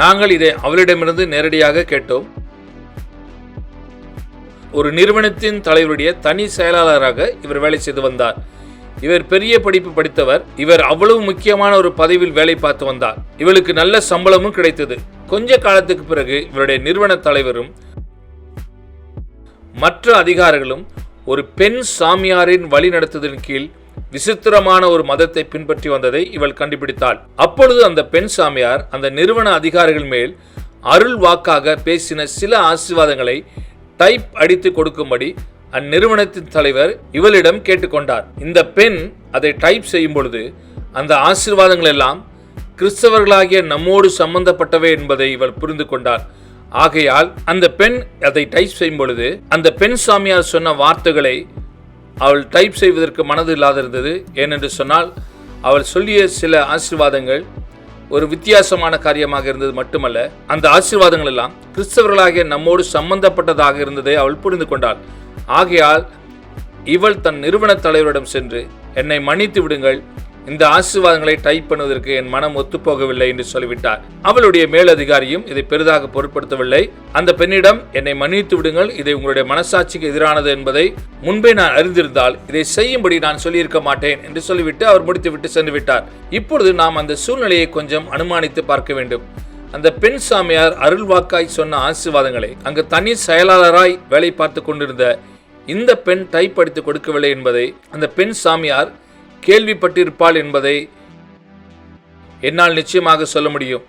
நாங்கள் இதை அவளிடமிருந்து நேரடியாக கேட்டோம். ஒரு நிறுவனத்தின் தலைவருடைய தனி செயலாளராக இவர் வேலை செய்து வந்தார். இவர் பெரிய படிப்பு படித்தவர். இவர் அவ்வளவு முக்கியமான ஒரு பதவியில் வேலை பார்த்து வந்தார். இவளுக்கு நல்ல சம்பளமும் கிடைத்தது. கொஞ்ச காலத்துக்கு பிறகு இவருடைய நிறுவன தலைவரும் மற்ற அதிகாரிகளும் ஒரு பெண் சாமியாரின் வழி நடத்துவதன் கீழ் விசித்திரமான ஒரு மதத்தை பின்பற்றி வந்ததை இவள் கண்டுபிடித்தாள். அப்பொழுது அந்த பெண் சாமியார் அந்த நிறுவன அதிகாரிகள் மேல் அருள் வாக்காக பேசின சில ஆசீர்வாதங்களை டைப் அடித்து கொடுக்கும்படி அந்நிறுவனத்தின் தலைவர் இவளிடம் கேட்டுக்கொண்டார். இந்த பெண் அதை டைப் செய்யும் பொழுது அந்த ஆசீர்வாதங்கள் எல்லாம் கிறிஸ்தவர்களாகிய நம்மோடு சம்பந்தப்பட்டவை என்பதை இவள் புரிந்து கொண்டார். ஆகையால் அந்த பெண் அதை டைப் செய்யும் பொழுது அந்த பெண் சாமியார் சொன்ன வார்த்தைகளை அவள் டைப் செய்வதற்கு மனது இல்லாதிருந்தது. ஏனென்று சொன்னால், அவள் சொல்லிய சில ஆசீர்வாதங்கள் ஒரு வித்தியாசமான காரியமாக இருந்தது மட்டுமல்ல, அந்த ஆசீர்வாதங்கள் எல்லாம் கிறிஸ்தவர்களாகிய நம்மோடு சம்பந்தப்பட்டதாக இருந்ததை அவள் புரிந்து கொண்டாள். ஆகையால் இவள் தன் நிறுவன தலைவரிடம் சென்று, என்னை மன்னித்து விடுங்கள், இந்த ஆசீர்வாதங்களை டைப் பண்ணுவதற்கு என் மனம் ஒத்துப்போகவில்லை என்று சொல்லிவிட்டார். அவளுடைய மேலதிகாரியும் இதை பெரிதாக பொருட்படுத்தவில்லை. அந்த பெண்ணிடம், என்னை மன்னித்து விடுங்கள், இதை உங்களுடைய மனசாட்சிக்கு எதிரானது என்பதை முன்பே நான் அறிந்திருந்தால் இதை செய்யும்படி நான் சொல்லியிருக்க மாட்டேன் என்று சொல்லிவிட்டு அவர் முடித்துவிட்டு சென்று விட்டார். இப்பொழுது நாம் அந்த சூழ்நிலையை கொஞ்சம் அனுமானித்து பார்க்க வேண்டும். அந்த பெண் சாமியார் அருள்வாக்காய் சொன்ன ஆசீர்வாதங்களை அங்கு தனி செயலாளராய் வேலை பார்த்து கொண்டிருந்த இந்த பெண் டைப் அடித்து கொடுக்கவில்லை என்பதை அந்த பெண் சாமியார் கேள்விப்பட்டிருப்பாள் என்பதை என்னால் நிச்சயமாக சொல்ல முடியும்.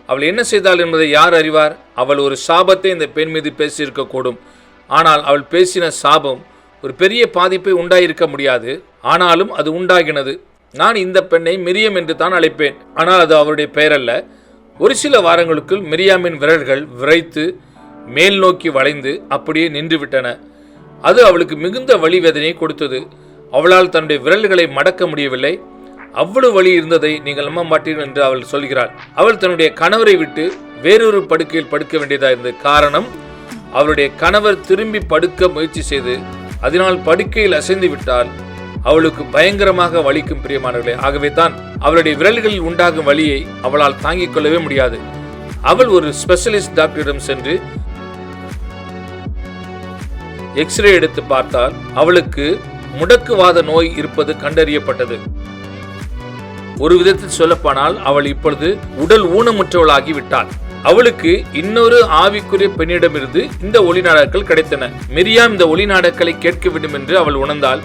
அவள் என்ன செய்தாள் என்பதை யார் அறிவார்? அவள் ஒரு சாபத்தை இந்த பெண் மீது பேசியிருக்கக்கூடும். ஆனால் அவள் பேசின சாபம் ஒரு பெரிய பாதிப்பை உண்டாயிருக்க முடியாது. ஆனாலும் அது உண்டாகினது. நான் இந்த பெண்ணை மிரியம் என்று தான் அழைப்பேன். ஆனால் அது அவருடைய பெயர் அல்ல. ஒரு சில வாரங்களுக்குள் மிரியாமின் விரல்கள் விரைத்து மேல் நோக்கி வளைந்து அப்படியே நின்றுவிட்டன. அது அவளுக்கு மிகுந்த வலி வேதனையை கொடுத்தது. அவளால் தன்னுடைய விரல்களை மடக்க முடியவில்லை. அவ்வளவு வலி இருந்ததை நீங்கள் நம்ப மாட்டீர்கள் என்று அவள் சொல்கிறாள். அவள் தன்னுடைய கணவரை விட்டு வேறொரு படுக்கையில் படுக்க வேண்டியதாக இருந்தது. காரணம், அவளுடைய கணவர் திரும்பி படுக்க முயற்சி செய்து அதனால் படுக்கையில் அசைந்து விட்டால் அவளுக்கு பயங்கரமாக வலிக்கும். பிரியமானவர்களே, ஆகவே தான் அவளுடைய விரல்களில் உண்டாகும் வலியை அவளால் தாங்கிக் கொள்ளவே முடியாது. அவள் ஒரு ஸ்பெஷலிஸ்ட் டாக்டரிடம் சென்று எக்ஸ்ரே எடுத்து பார்த்தால் அவளுக்கு முடக்குவாத நோய் இருப்பது கண்டறியப்பட்டது. ஒரு விதத்தில் சொல்லப்போனால் அவள் இப்பொழுது உடல் ஊனமுற்றவளாகி விட்டாள். அவளுக்கு இன்னொரு ஆவிக்குரிய பெண்ணிடமிருந்து இந்த ஒளிநாடாக்கள் கிடைத்தன. மிரியாம் இந்த ஒளிநாடாக்களை கேட்க வேண்டும் என்று அவள் உணர்ந்தாள்.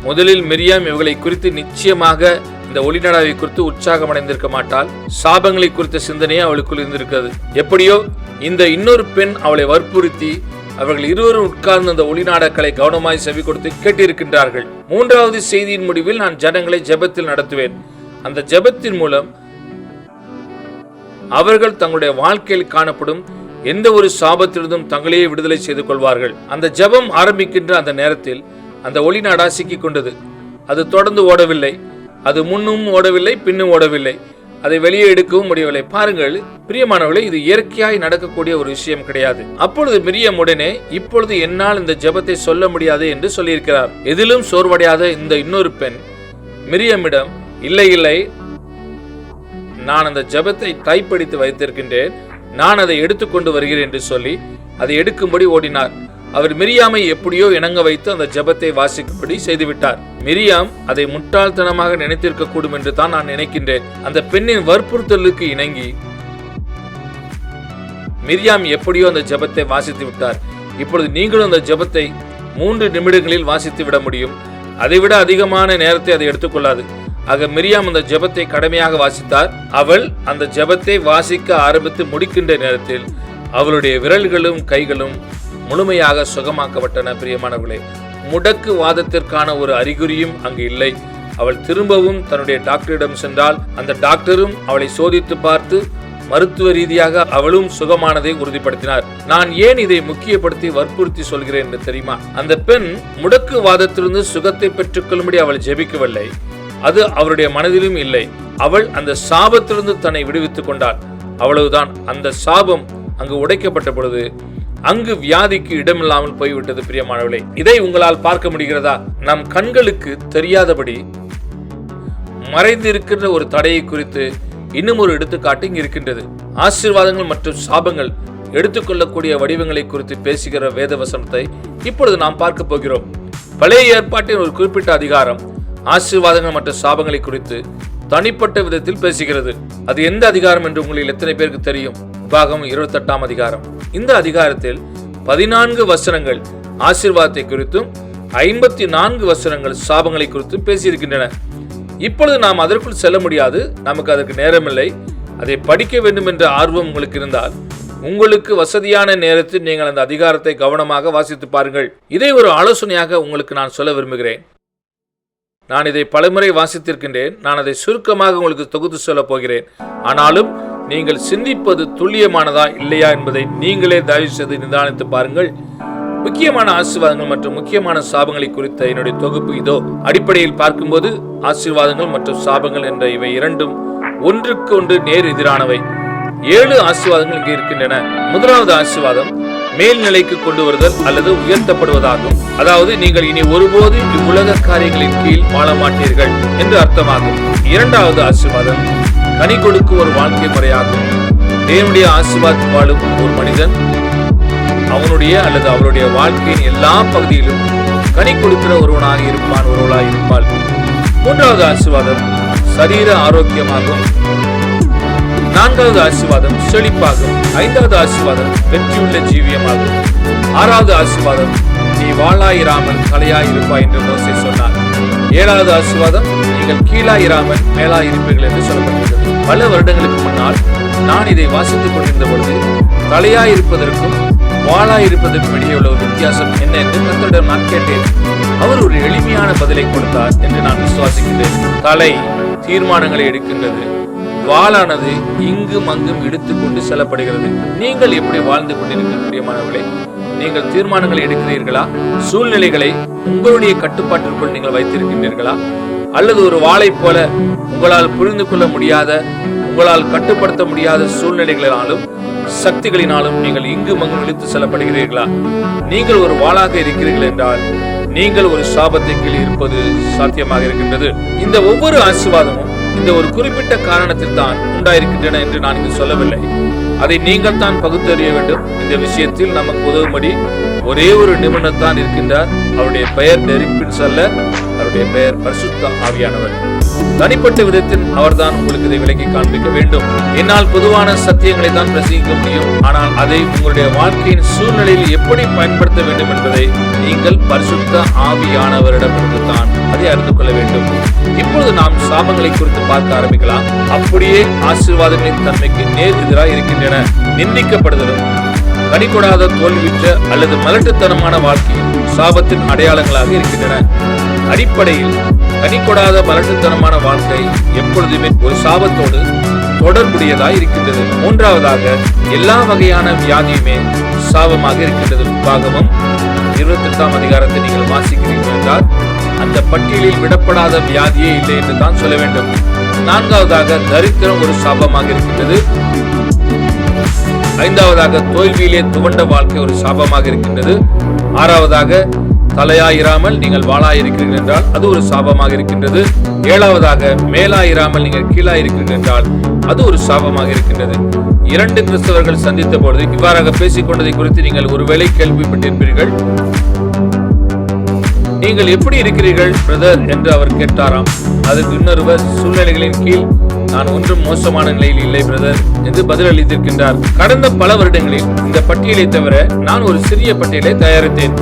முதலில் மிரியாம் இவர்களை குறித்து நிச்சயமாக இந்த ஒளிநாடாவை குறித்து உற்சாகம் அடைந்திருக்க மாட்டாள். சாபங்களை குறித்த சிந்தனையே அவளுக்குள் இருந்திருக்கிறது. எப்படியோ இந்த இன்னொரு பெண் அவளை வற்புறுத்தி அவர்கள் இருவரும் உட்கார்ந்து அந்த ஒளிநாடாக்களை கவனமாய் செவி கொடுத்து கேட்டிருக்கின்றார்கள். 3வது செய்தியின் முடிவில் நான் ஜனங்களை ஜெபத்தில் நடத்துவேன். அந்த ஜெபத்தின் மூலம் அவர்கள் தங்களுடைய வாழ்க்கையில் காணப்படும் எந்த ஒரு சாபத்திலிருந்தும் தங்களையே விடுதலை செய்து கொள்வார்கள். அந்த ஜெபம் ஆரம்பிக்கின்ற அந்த நேரத்தில் அந்த ஒளிநாடா சிக்கிக் கொண்டது. அது தொடர்ந்து ஓடவில்லை. அது முன்னும் ஓடவில்லை, பின்னும் ஓடவில்லை. அதை வெளியே எடுக்கவும் முடியவில்லை. பாருங்கள் பிரியமானவர்களே, இது இயற்கையாய் நடக்கக்கூடிய ஒரு விஷயம் கிடையாது. அப்பொழுது மிரியம் உடனே, இப்பொழுது என்னால் இந்த ஜெபத்தை சொல்ல முடியாது என்று சொல்லியிருக்கிறார். எதிலும் சோர்வடையாத இந்த இன்னொரு பெண் மிரியமிடம், இல்லை இல்லை, நான் அந்த ஜெபத்தை டைப் அடித்து வைத்திருக்கின்றேன், நான் அதை எடுத்துக்கொண்டு வருகிறேன் என்று சொல்லி அதை எடுக்கும்படி ஓடினார். அவர் மிரியாமை எப்படியோ இணங்க வைத்து அந்த ஜெபத்தை வாசிக்கும்படி செய்துவிட்டார். மிரியாம் அதை முட்டாள்தனமாக நினைத்திருக்க கூடும் என்று தான் நான் நினைக்கின்றேன். அந்த பெண்ணின் வற்புறுத்தலுக்கு இணங்கி மிரியாம் எப்படியோ அந்த ஜெபத்தை வாசித்து விட்டார். இப்பொழுது நீங்களும் அந்த ஜெபத்தை 3 நிமிடங்களில் வாசித்து விட முடியும். அதைவிட அதிகமான நேரத்தை அதை எடுத்துக்கொள்ளாது. ஆக மிரியாம் அந்த ஜெபத்தை கடமையாக வாசித்தார். அவள் அந்த ஜெபத்தை வாசிக்க ஆரம்பித்து முடிக்கின்ற நேரத்தில் அவளுடைய விரல்களும் கைகளும் முழுமையாக சுகமாக்கப்பட்டன. பிரியமானவர்களே, முடக்கு வாதத்திற்கான ஒரு அறிகுறியும் அங்கு இல்லை. அவள் திரும்பவும் தன்னுடைய டாக்டரிடம் சென்றால் அந்த டாக்டரும் அவளை சோதித்து பார்த்து மருத்துவ ரீதியாக அவளும் சுகமானதை உறுதிப்படுத்தினார். நான் ஏன் இதை முக்கியப்படுத்தி வற்புறுத்தி சொல்கிறேன் என்று தெரியுமா? அந்த பெண் முடக்கு வாதத்திலிருந்து சுகத்தை பெற்றுக் கொள்ளும்படி அவள் ஜெபிக்கவில்லை. அது அவருடைய மனதிலும் இல்லை. அவள் அந்த சாபத்திலிருந்து தன்னை விடுவித்துக் கொண்டாள். அவ்வளவுதான். அந்த சாபம் அங்கு உடைக்கப்பட்ட பொழுது அங்கு வியாதிக்கு இடமில்லாமல் போய்விட்டது. பிரியமானவர்களே, இதை உங்களால் பார்க்க முடிகிறதா? நம் கண்களுக்கு தெரியாதபடி மறைந்திருக்கின்ற ஒரு தடையை குறித்து இன்னும் ஒரு எடுத்துக்காட்டு இங்கு இருக்கின்றது. ஆசீர்வாதங்கள் மற்றும் சாபங்கள் எடுத்துக்கொள்ளக்கூடிய வடிவங்களை குறித்து பேசுகிற வேத வசனத்தை இப்பொழுது நாம் பார்க்க போகிறோம். பழைய ஏற்பாட்டின் ஒரு குறிப்பிட்ட அதிகாரம் ஆசீர்வாதங்கள் மற்றும் சாபங்களை குறித்து தனிப்பட்ட விதத்தில் பேசுகிறது. அது எந்த அதிகாரம் என்று உங்களில் எத்தனை பேருக்கு தெரியும்? உபாகமம் 28ஆம் அதிகாரம். இந்த அதிகாரத்தில் 14 வசனங்கள் ஆசீர்வாதத்தை குறித்தும் 54 வசனங்கள் சாபங்களை குறித்தும் பேசியிருக்கின்றன. இப்பொழுது நாம் அதற்குள் செல்ல முடியாது, நமக்கு அதற்கு நேரமில்லை. அதை படிக்க வேண்டும் என்ற ஆர்வம் உங்களுக்கு இருந்தால் உங்களுக்கு வசதியான நேரத்தில் நீங்கள் அந்த அதிகாரத்தை கவனமாக வாசித்து பாருங்கள். இதை ஒரு ஆலோசனையாக உங்களுக்கு நான் சொல்ல விரும்புகிறேன். நான் இதை பலமுறை வாசித்திருக்கின்றேன். நான் அதை சுருக்கமாக உங்களுக்கு தொகுத்து சொல்ல போகிறேன். ஆனாலும் நீங்கள் சிந்திப்பது துல்லியமானதா இல்லையா என்பதை நீங்களே தயவு செய்து நிதானித்து பாருங்கள். முக்கியமான ஆசீர்வாதங்கள் மற்றும் முக்கியமான சாபங்களை குறித்த என்னுடைய தொகுப்பு இதோ. அடிப்படையில் பார்க்கும்போது ஆசீர்வாதங்கள் மற்றும் சாபங்கள் என்ற இவை இரண்டும் ஒன்றுக்கு ஒன்று நேர் எதிரானவை. 7 ஆசீர்வாதங்கள் இங்கே இருக்கின்றன. முதலாவது ஆசீர்வாதம் மேல்நிலைக்கு கொண்டு வருதல் அல்லது உயர்த்தப்படுவதாகும். அதாவது நீங்கள் இனி ஒருபோது இவ்வுலக காரியங்களின் கீழ் வாழ மாட்டீர்கள் என்று அர்த்தமாகும். இரண்டாவது ஆசீர்வாதம் கனி கொடுக்கும் ஒரு வாழ்க்கை முறையாகும். தேவனுடைய ஆசீர்வாதம் வாழும் ஒரு மனிதன் அவனுடைய அல்லது அவருடைய வாழ்க்கையின் எல்லா பகுதியிலும் கனி கொடுக்கிற ஒருவனாக இருப்பாள். மூன்றாவது ஆசீர்வாதம் சரீர ஆரோக்கியமாகும். நான்காவது ஆசீர்வாதம் செழிப்பாகும். ஐந்தாவது ஆசீர்வாதம் வெற்றியுள்ள ஜீவியமாகும். ஆறாவது ஆசீர்வாதம் நீ வாளாயிராமல் தலையாயிருப்பாய் என்று மோசே சொன்னார். ஏழாவது ஆசீர்வாதம் நீங்கள் கீழாயிராமல் மேலாயிருப்பீர்கள் என்று சொல்லப்பட்டிருக்கிறது. பல வருடங்களுக்கு முன்னால் நான் இதை வாசித்துக் கொண்டிருந்த பொழுது தலையாயிருப்பதற்கும் வாளாயிருப்பதற்கும் இடையே உள்ள ஒரு வித்தியாசம் என்ன என்று கர்த்தரிடம் நான் கேட்டேன். அவர் ஒரு எளிமையான பதிலை கொடுத்தார் என்று நான் விசுவாசிக்கிறேன். தலை தீர்மானங்களை எடுக்கின்றது, வாளானது இங்கும் அங்கும் எடுத்துக்கொண்டு செல்லப்படுகிறது. நீங்கள் எப்படி வாழ்ந்து கொண்டிருக்கிற பிரியமானவர்களே? நீங்கள் தீர்மானங்களை எடுக்கிறீர்களா? சூழ்நிலைகளை உங்களுடைய கட்டுப்பாட்டிற்குள் நீங்கள் வைத்திருக்கின்றீர்களா? அல்லது ஒரு வாளை போல உங்களால் புரிந்து கொள்ள முடியாத, உங்களால் கட்டுப்படுத்த முடியாத சூழ்நிலைகளினாலும் சக்திகளினாலும் நீங்கள் இங்கும் அங்கும் இழுத்து செல்லப்படுகிறீர்களா? நீங்கள் ஒரு வாளாக இருக்கிறீர்கள் என்றால் நீங்கள் ஒரு சாபத்தை கீழ் இருப்பது சாத்தியமாக இருக்கின்றது. இந்த ஒவ்வொரு ஆசீர்வாதமும் இந்த ஒரு குறிப்பிட்ட காரணத்தில் தான் உண்டாயிருக்கின்றன என்று நான் இங்கு சொல்லவில்லை. அதை நீங்கள் தான் பகுத்தறிய வேண்டும். இந்த விஷயத்தில் நமக்கு உதவும்படி ஒரே ஒரு நிபுணர் தான் இருக்கின்றார். அவருடைய பெயர் டெரிப்பின்ஸ் அல்ல, அவருடைய பெயர் பரிசுத்த ஆவியானவர். தனிப்பட்ட விதத்தில் அவர்தான் உங்களுக்கு இதை விளக்கி காண்பிக்க வேண்டும். என்னால் பொதுவான சத்தியங்களை தான் பிரசங்கிக்க முடியும். ஆனால் அதை உங்களுடைய வாழ்க்கையின் சூழ்நிலையில் எப்படி பயன்படுத்த வேண்டும் என்பதை நீங்கள் பரிசுத்த ஆவியானவரிடமிருந்து தான் அதை அறிந்து கொள்ள வேண்டும். இப்பொழுது நாம் சாபங்களை குறித்து பார்க்க ஆரம்பிக்கலாம். அப்படியே ஆசீர்வாதங்களின் தன்மைக்கு நேர் எதிராக இருக்கின்றன. நிந்திக்கப்படுதலும் கனிகொடாத தோல்வியுற்ற அல்லது மலட்டுத்தனமான வாழ்க்கையும் சாபத்தின் அடையாளங்களாக இருக்கின்றன. அடிப்படையில் கனிகொடாத மலட்டுத்தனமான வாழ்க்கை எப்பொழுதுமே ஒரு சாபத்தோடு தொடர்புடையதாய் இருக்கின்றது. மூன்றாவதாக எல்லா வகையான வியாதியுமே சாபமாக இருக்கின்றது. உபாகமம் 28ஆம் அதிகாரத்தை நீங்கள் வாசிக்கிறீர்கள் என்றால் அந்த பட்டியலில் விடப்படாத வியாதியே இல்லை என்று தான் சொல்ல வேண்டும். நான்காவதாக தரித்திரம் ஒரு சாபமாக இருக்கின்றது. ஐந்தாவதாக தோல்வியிலே துவண்ட வாழ்க்கை ஒரு சாபமாக இருக்கின்றது. ஆறாவதாக தலையாயிராமல் நீங்கள் வாளாயிருக்கிறீர்கள் என்றால் அது ஒரு சாபமாக இருக்கின்றது. ஏழாவதாக மேலாயிராமல் நீங்கள் கீழாயிருக்கிறீர்கள் என்றால் அது ஒரு சாபமாக இருக்கின்றது. 2 கிறிஸ்தவர்கள் சந்தித்த பொழுது இவ்வாறாக பேசிக் கொண்டதை குறித்து நீங்கள் ஒருவேளை கேள்விப்பட்டிருப்பீர்கள். நீங்கள் எப்படி இருக்கிறீர்கள் பிரதர் என்று அவர் கேட்டாராம். அதற்கு இன்னொருவர், சூழ்நிலைகளின் கீழ் நான் ஒன்றும் மோசமான நிலையில் இல்லை பிரதர் என்று பதிலளித்திருக்கின்றார். கடந்த பல வருடங்களில் இந்த பட்டியலை தவிர நான் ஒரு சிறிய பட்டியலை தயாரித்தேன்.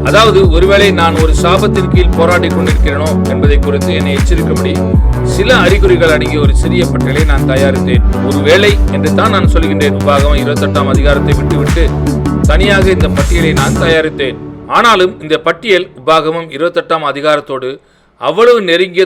அதாவது, ஒருவேளை நான் ஒரு சாபத்தின் கீழ் போராடி கொண்டிருக்கிறேனோ என்பதை குறித்து என்னை எச்சரிக்கும்படி சில அறிகுறிகள் அடங்கிய ஒரு சிறிய பட்டியலை நான் தயாரித்தேன். ஒருவேளை என்று தான் நான் சொல்கின்றேன். உபாகமம் 28ஆம் அதிகாரத்தை விட்டுவிட்டு தனியாக இந்த பட்டியலை நான் தயாரித்தேன். ஆனாலும் இந்த பட்டியல் உபாகமம் 28ஆம் அதிகாரத்தோடு அவ்வளவு நெருங்கிய